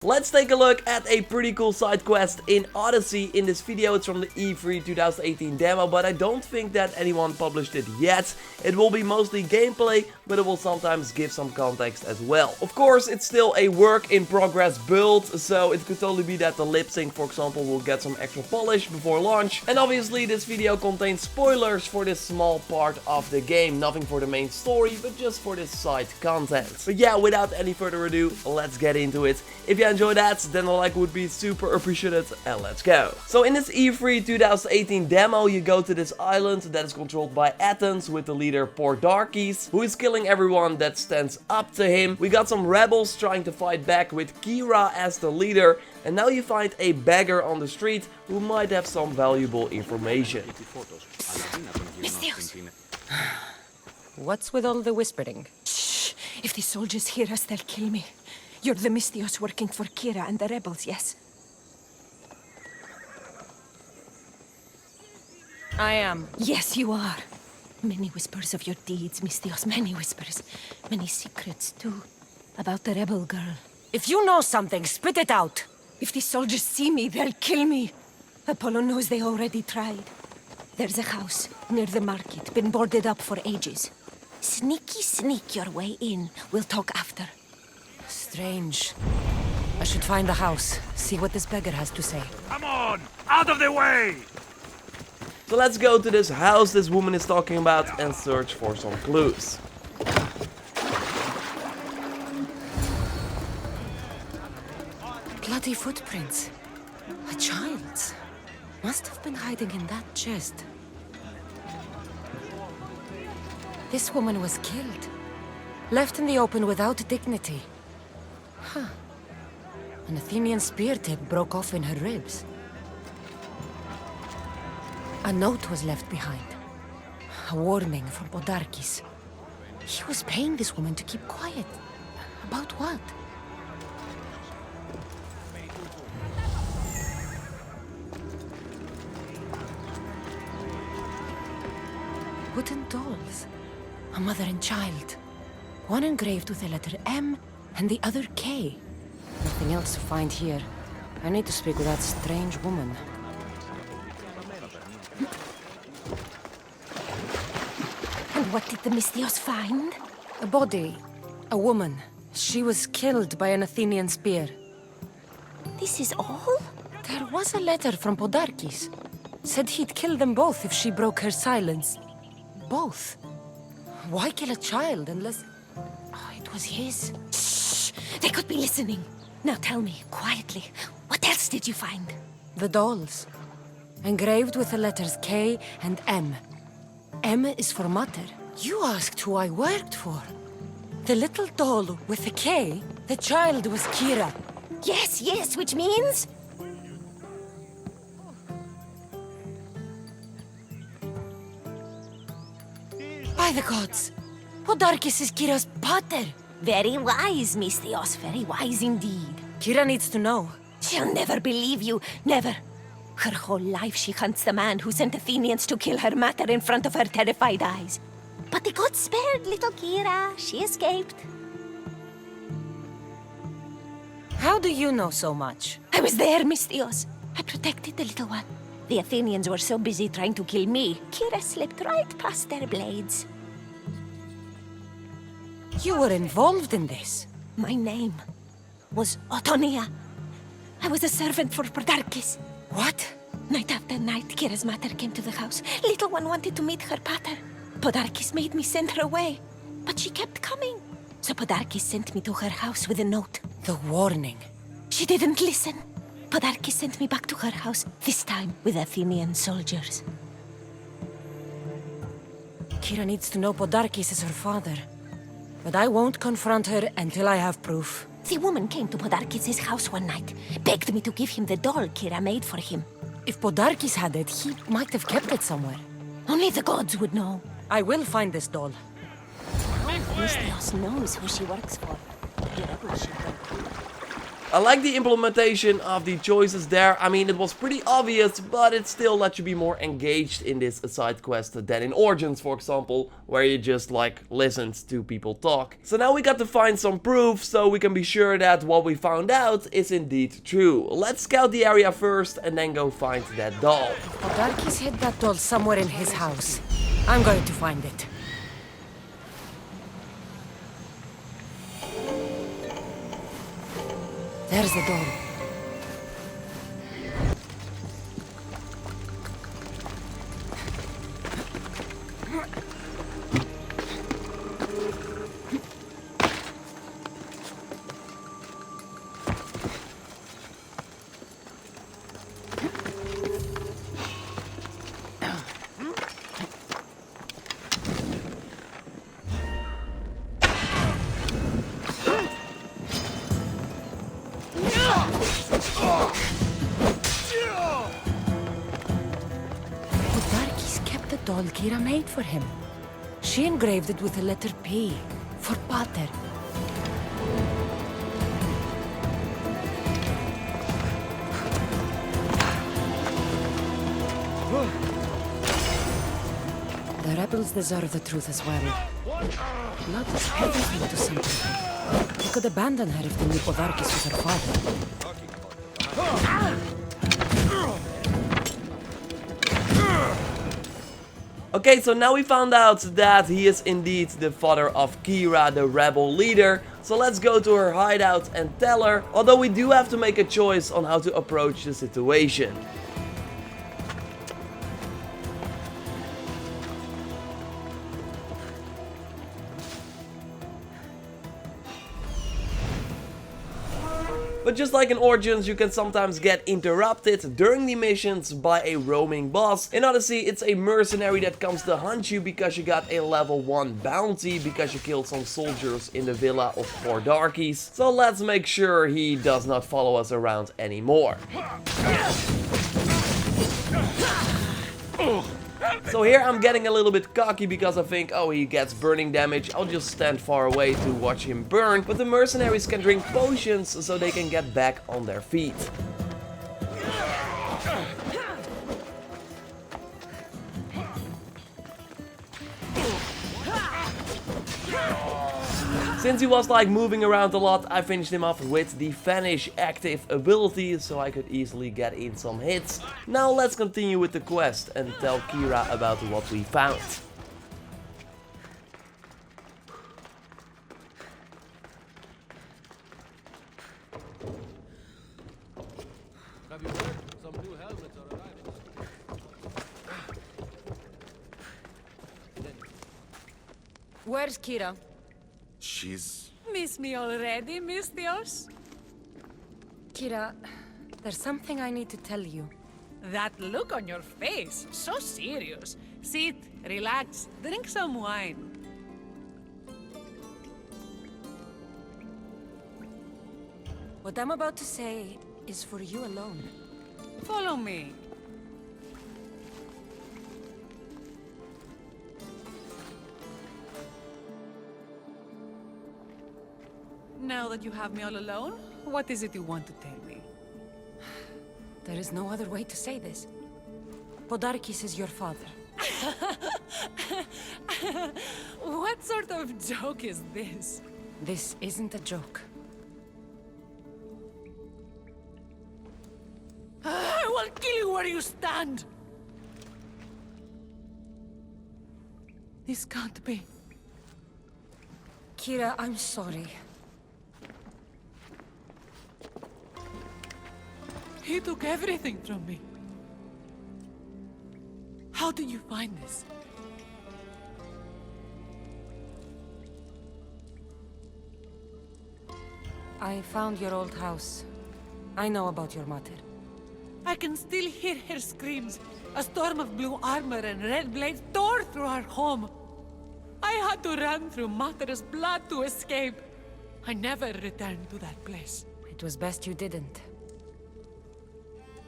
Let's take a look at a pretty cool side quest in Odyssey. In this video, it's from the E3 2018 demo, but I don't think that anyone published it yet. It will be mostly gameplay, but it will sometimes give some context as well. Of course, it's still a work in progress build, so it could totally be that the lip sync, for example, will get some extra polish before launch. And obviously, this video contains spoilers for this small part of the game. Nothing for the main story, but just for this side content. But yeah, without any further ado, let's get into it. If you enjoy that, then a like would be super appreciated, and let's go. So in this E3 2018 demo, you go to this island that is controlled by Athens with the leader Pordarkes, who is killing everyone that stands up to him. We got some rebels trying to fight back with Kira as the leader, and now you find a beggar on the street who might have some valuable information. What's with all the whispering? Shh! If the soldiers hear us, they'll kill me. You're the Mystios working for Kira and the rebels, yes? I am. Yes, you are. Many whispers of your deeds, Mystios, many whispers. Many secrets, too. About the rebel girl. If you know something, spit it out. If the soldiers see me, they'll kill me. Apollo knows they already tried. There's a house near the market, been boarded up for ages. Sneak your way in. We'll talk after. Strange. I should find the house, see what this beggar has to say. Come on! Out of the way! So let's go to this house this woman is talking about and search for some clues. Bloody footprints. A child's. Must have been hiding in that chest. This woman was killed. Left in the open without dignity. Huh. An Athenian spear tip broke off in her ribs. A note was left behind. A warning from Pordarkes. He was paying this woman to keep quiet. About what? Wooden dolls. A mother and child. One engraved with the letter M and the other K. Nothing else to find here. I need to speak with that strange woman. And what did the Mystios find? A body. A woman. She was killed by an Athenian spear. This is all? There was a letter from Pordarkes. Said he'd kill them both if she broke her silence. Both? Why kill a child unless... Oh, it was his. Shh! They could be listening. Now tell me, quietly, what else did you find? The dolls. Engraved with the letters K and M. M is for mother. You asked who I worked for. The little doll with the K, the child was Kira. Yes, which means? By the gods! Pordarkes is Kira's pater! Very wise, Mystios, very wise indeed. Kira needs to know. She'll never believe you, never. Her whole life she hunts the man who sent Athenians to kill her mater in front of her terrified eyes. But the gods spared little Kira. She escaped. How do you know so much? I was there, Mystios. I protected the little one. The Athenians were so busy trying to kill me, Kira slipped right past their blades. You were involved in this. My name was Otonia. I was a servant for Pordarkes. What? Night after night, Kira's mater came to the house. Little one wanted to meet her pater. Pordarkes made me send her away, but she kept coming. So Pordarkes sent me to her house with a note. The warning. She didn't listen. Pordarkes sent me back to her house, this time with Athenian soldiers. Kira needs to know Pordarkes is her father. But I won't confront her until I have proof. The woman came to Pordarkes' house one night, begged me to give him the doll Kira made for him. If Pordarkes had it, he might have kept it somewhere. Only the gods would know. I will find this doll. Mystios knows who she works for. The rebel ship went through. I like the implementation of the choices there. I mean, it was pretty obvious, but it still lets you be more engaged in this side quest than in Origins, for example, where you just like listened to people talk. So now we got to find some proof so we can be sure that what we found out is indeed true. Let's scout the area first and then go find that doll. Podarkis hid that doll somewhere in his house. I'm going to find it. There's the doll. Doll Kira made for him. She engraved it with the letter P for Pater. The rebels deserve the truth as well. Blood is everything to Sumthin. They could abandon her if they knew Podarkis was her father. Okay, so now we found out that he is indeed the father of Kira, the rebel leader. So let's go to her hideout and tell her, although we do have to make a choice on how to approach the situation. But just like in Origins, you can sometimes get interrupted during the missions by a roaming boss. In Odyssey, it's a mercenary that comes to hunt you because you got a level 1 bounty because you killed some soldiers in the villa of Podarkis. So let's make sure he does not follow us around anymore. So here I'm getting a little bit cocky because I think, oh, he gets burning damage, I'll just stand far away to watch him burn. But the mercenaries can drink potions so they can get back on their feet. Since he was like moving around a lot, I finished him off with the Vanish active ability, so I could easily get in some hits. Now let's continue with the quest and tell Kira about what we found. Have you heard? Some new helmets are arriving. Where's Kira? She's... Miss me already, Mistios? Kira, there's something I need to tell you. That look on your face, so serious. Sit, relax, drink some wine. What I'm about to say is for you alone. Follow me. Now that you have me all alone, what is it you want to tell me? There is no other way to say this. Podarkis is your father. What sort of joke is this? This isn't a joke. I will kill you where you stand! This can't be. Kira, I'm sorry. He took everything from me. How did you find this? I found your old house. I know about your mother. I can still hear her screams. A storm of blue armor and red blades tore through our home. I had to run through Mater's blood to escape. I never returned to that place. It was best you didn't.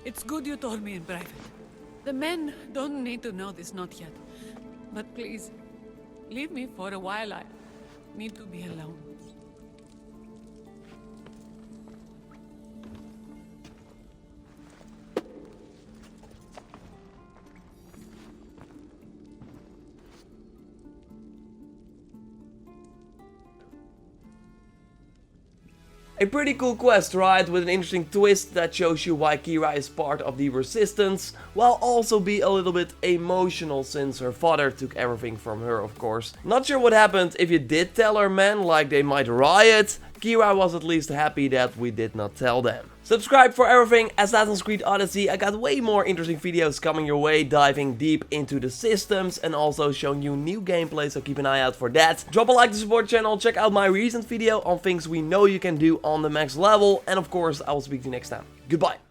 It's good you told me in private. The men don't need to know this, not yet. But please, leave me for a while. I need to be alone. A pretty cool quest, right? With an interesting twist that shows you why Kira is part of the resistance, while also be a little bit emotional since her father took everything from her, of course. Not sure what happened if you did tell her men, like they might riot. Kira was at least happy that we did not tell them. Subscribe for everything Assassin's Creed Odyssey. I got way more interesting videos coming your way, diving deep into the systems and also showing you new gameplay, so keep an eye out for that. Drop a like to support the channel, check out my recent video on things we know you can do on the max level, and of course I will speak to you next time. Goodbye.